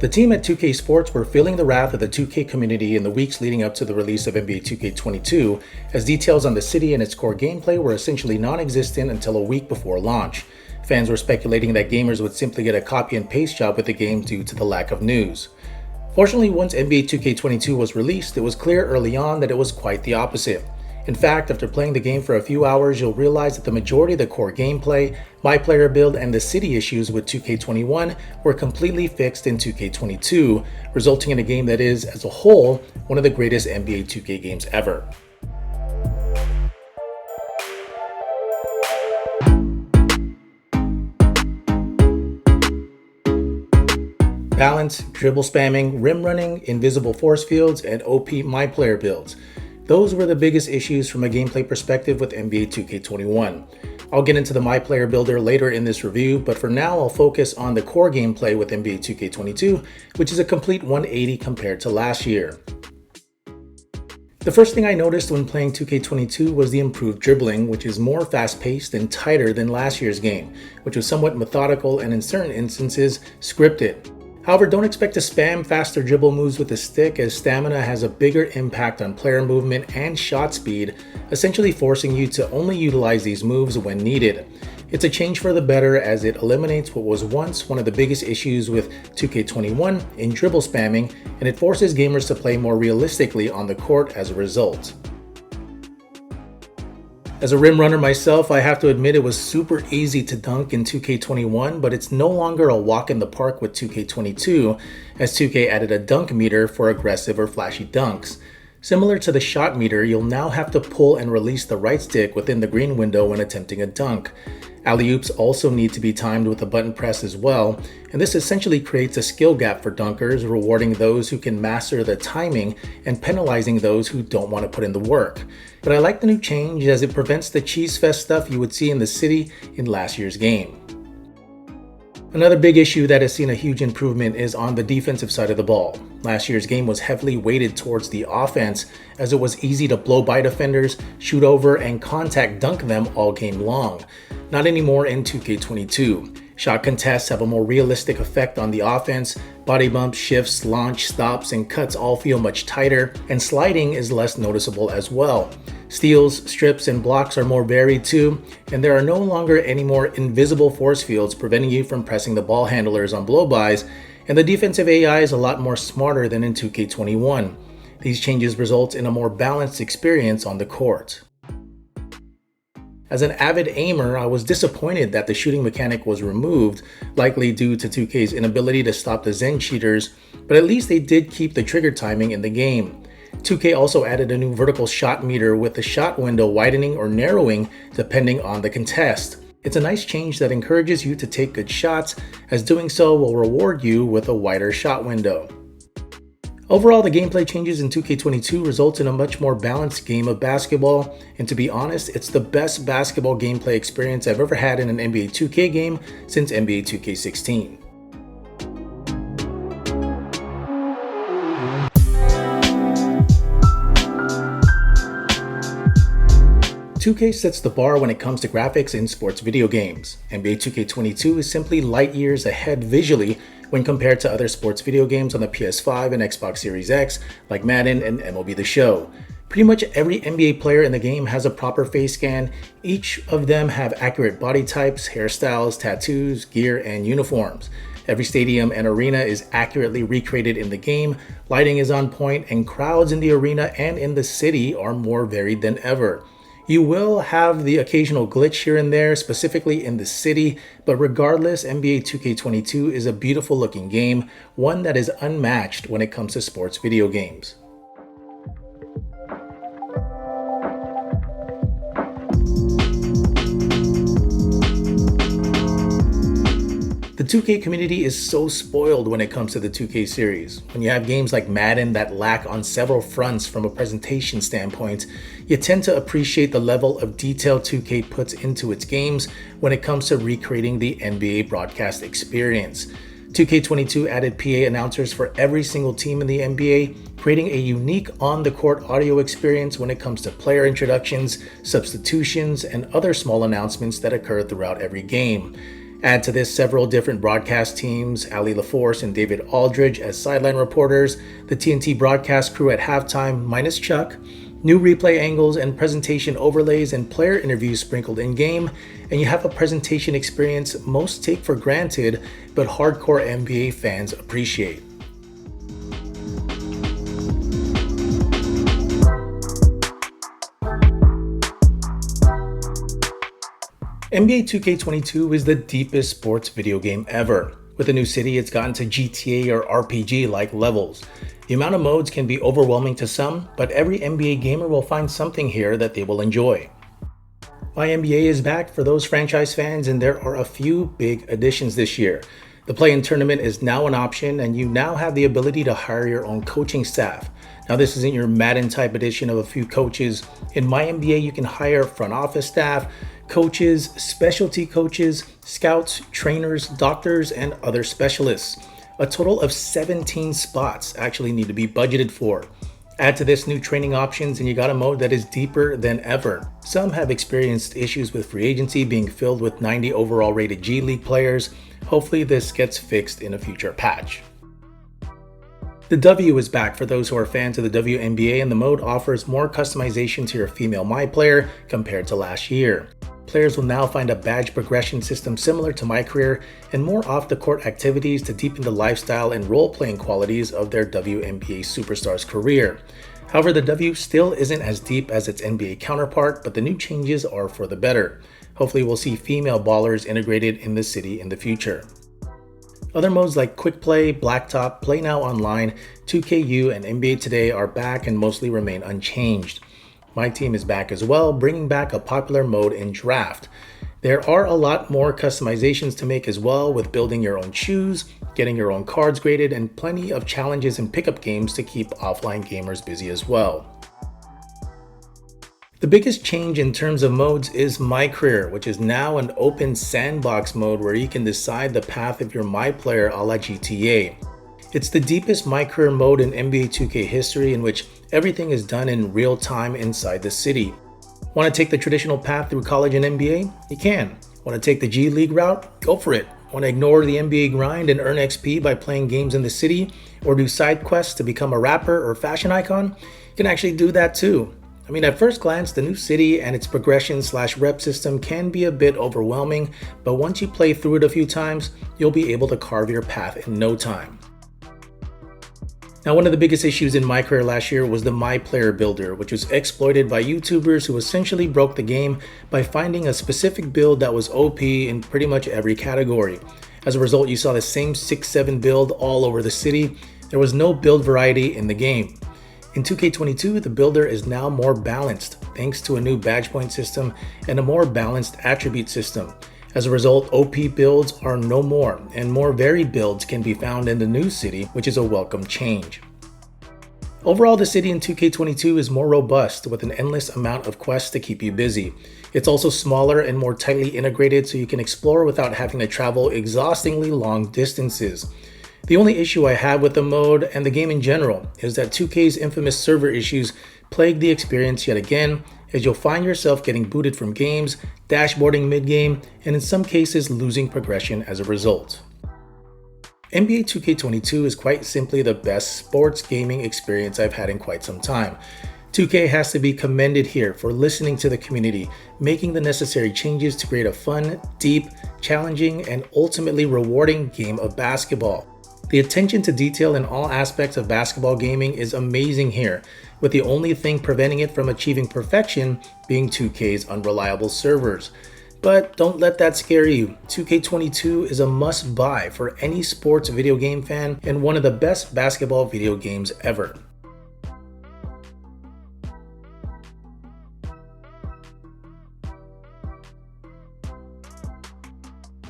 The team at 2K Sports were feeling the wrath of the 2K community in the weeks leading up to the release of NBA 2K22, as details on the city and its core gameplay were essentially non-existent until a week before launch. Fans were speculating that gamers would simply get a copy and paste job with the game due to the lack of news. Fortunately, once NBA 2K22 was released, it was clear early on that it was quite the opposite. In fact, after playing the game for a few hours, you'll realize that the majority of the core gameplay, MyCAREER build, and the city issues with 2K21 were completely fixed in 2K22, resulting in a game that is, as a whole, one of the greatest NBA 2K games ever. Balance, dribble spamming, rim running, invisible force fields, and OP MyCAREER builds. Those were the biggest issues from a gameplay perspective with NBA 2K21. I'll get into the MyCAREER builder later in this review, but for now I'll focus on the core gameplay with NBA 2K22, which is a complete 180 compared to last year. The first thing I noticed when playing 2K22 was the improved dribbling, which is more fast-paced and tighter than last year's game, which was somewhat methodical and in certain instances scripted. However, don't expect to spam faster dribble moves with the stick, as stamina has a bigger impact on player movement and shot speed, essentially forcing you to only utilize these moves when needed. It's a change for the better, as it eliminates what was once one of the biggest issues with 2K21 in dribble spamming, and it forces gamers to play more realistically on the court as a result. As a rim runner myself, I have to admit it was super easy to dunk in 2K21, but it's no longer a walk in the park with 2K22, as 2K added a dunk meter for aggressive or flashy dunks. Similar to the shot meter, you'll now have to pull and release the right stick within the green window when attempting a dunk. Alley-oops also need to be timed with a button press as well, and this essentially creates a skill gap for dunkers, rewarding those who can master the timing and penalizing those who don't want to put in the work. But I like the new change, as it prevents the cheese fest stuff you would see in the city in last year's game. Another big issue that has seen a huge improvement is on the defensive side of the ball. Last year's game was heavily weighted towards the offense, as it was easy to blow by defenders, shoot over, and contact dunk them all game long. Not anymore in 2K22. Shot contests have a more realistic effect on the offense. Body bumps, shifts, launch, stops, and cuts all feel much tighter, and sliding is less noticeable as well. Steals, strips, and blocks are more varied too, and there are no longer any more invisible force fields preventing you from pressing the ball handlers on blow-bys, and the defensive AI is a lot more smarter than in 2K21. These changes result in a more balanced experience on the court. As an avid aimer, I was disappointed that the shooting mechanic was removed, likely due to 2K's inability to stop the Zen cheaters, but at least they did keep the trigger timing in the game. 2K also added a new vertical shot meter with the shot window widening or narrowing depending on the contest. It's a nice change that encourages you to take good shots, as doing so will reward you with a wider shot window. Overall, the gameplay changes in 2K22 result in a much more balanced game of basketball, and to be honest, it's the best basketball gameplay experience I've ever had in an NBA 2K game since NBA 2K16. "2K sets the bar when it comes to graphics in sports video games. NBA 2K22 is simply light years ahead visually when compared to other sports video games on the PS5 and Xbox Series X, like Madden and MLB The Show. Pretty much every NBA player in the game has a proper face scan. Each of them have accurate body types, hairstyles, tattoos, gear, and uniforms. Every stadium and arena is accurately recreated in the game, lighting is on point, and crowds in the arena and in the city are more varied than ever. You will have the occasional glitch here and there, specifically in the city, but regardless, NBA 2K22 is a beautiful looking game, one that is unmatched when it comes to sports video games." The 2K community is so spoiled when it comes to the 2K series. When you have games like Madden that lack on several fronts from a presentation standpoint, you tend to appreciate the level of detail 2K puts into its games when it comes to recreating the NBA broadcast experience. 2K22 added PA announcers for every single team in the NBA, creating a unique on-the-court audio experience when it comes to player introductions, substitutions, and other small announcements that occur throughout every game. Add to this several different broadcast teams, Ali LaForce and David Aldridge as sideline reporters, the TNT broadcast crew at halftime minus Chuck, new replay angles and presentation overlays and player interviews sprinkled in-game, and you have a presentation experience most take for granted, but hardcore NBA fans appreciate. NBA 2K22 is the deepest sports video game ever. With a new city, it's gotten to GTA or RPG-like levels. The amount of modes can be overwhelming to some, but every NBA gamer will find something here that they will enjoy. MyNBA is back for those franchise fans, and there are a few big additions this year. The play-in tournament is now an option, and you now have the ability to hire your own coaching staff. Now, this isn't your Madden type edition of a few coaches. In MyNBA, you can hire front office staff, coaches, specialty coaches, scouts, trainers, doctors, and other specialists. A total of 17 spots actually need to be budgeted for. Add to this new training options and you got a mode that is deeper than ever. Some have experienced issues with free agency being filled with 90 overall rated G League players. Hopefully this gets fixed in a future patch. The W is back for those who are fans of the WNBA, and the mode offers more customization to your female MyPlayer compared to last year. Players will now find a badge progression system similar to MyCAREER and more off-the-court activities to deepen the lifestyle and role-playing qualities of their WNBA superstar's career. However, the W still isn't as deep as its NBA counterpart, but the new changes are for the better. Hopefully we'll see female ballers integrated in the city in the future. Other modes like Quick Play, Blacktop, Play Now Online, 2KU, and NBA Today are back and mostly remain unchanged. My team is back as well, bringing back a popular mode in Draft. There are a lot more customizations to make as well, with building your own shoes, getting your own cards graded, and plenty of challenges and pickup games to keep offline gamers busy as well. The biggest change in terms of modes is MyCAREER, which is now an open sandbox mode where you can decide the path of your MyPlayer a la GTA. It's the deepest MyCAREER mode in NBA 2K history, in which everything is done in real time inside the city. Want to take the traditional path through college and NBA? You can. Want to take the G League route? Go for it. Want to ignore the NBA grind and earn XP by playing games in the city, or do side quests to become a rapper or fashion icon? You can actually do that too. I mean, at first glance, the new city and its progression/rep system can be a bit overwhelming, but once you play through it a few times, you'll be able to carve your path in no time. Now, one of the biggest issues in MyCAREER last year was the MyPlayer builder, which was exploited by YouTubers who essentially broke the game by finding a specific build that was OP in pretty much every category. As a result, you saw the same 6-7 build all over the city. There was no build variety in the game. In 2K22, the builder is now more balanced, thanks to a new badge point system and a more balanced attribute system. As a result, OP builds are no more, and more varied builds can be found in the new city, which is a welcome change. Overall, the city in 2K22 is more robust, with an endless amount of quests to keep you busy. It's also smaller and more tightly integrated, so you can explore without having to travel exhaustingly long distances. The only issue I have with the mode and the game in general is that 2K's infamous server issues plague the experience yet again, as you'll find yourself getting booted from games, dashboarding mid-game, and in some cases losing progression as a result. NBA 2K22 is quite simply the best sports gaming experience I've had in quite some time. 2K has to be commended here for listening to the community, making the necessary changes to create a fun, deep, challenging, and ultimately rewarding game of basketball. The attention to detail in all aspects of basketball gaming is amazing here, with the only thing preventing it from achieving perfection being 2K's unreliable servers. But don't let that scare you. 2K22 is a must-buy for any sports video game fan and one of the best basketball video games ever.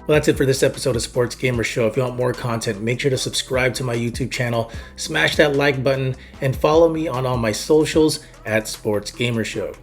Well, that's it for this episode of Sports Gamer Show. If you want more content, make sure to subscribe to my YouTube channel, smash that like button, and follow me on all my socials at Sports Gamer Show.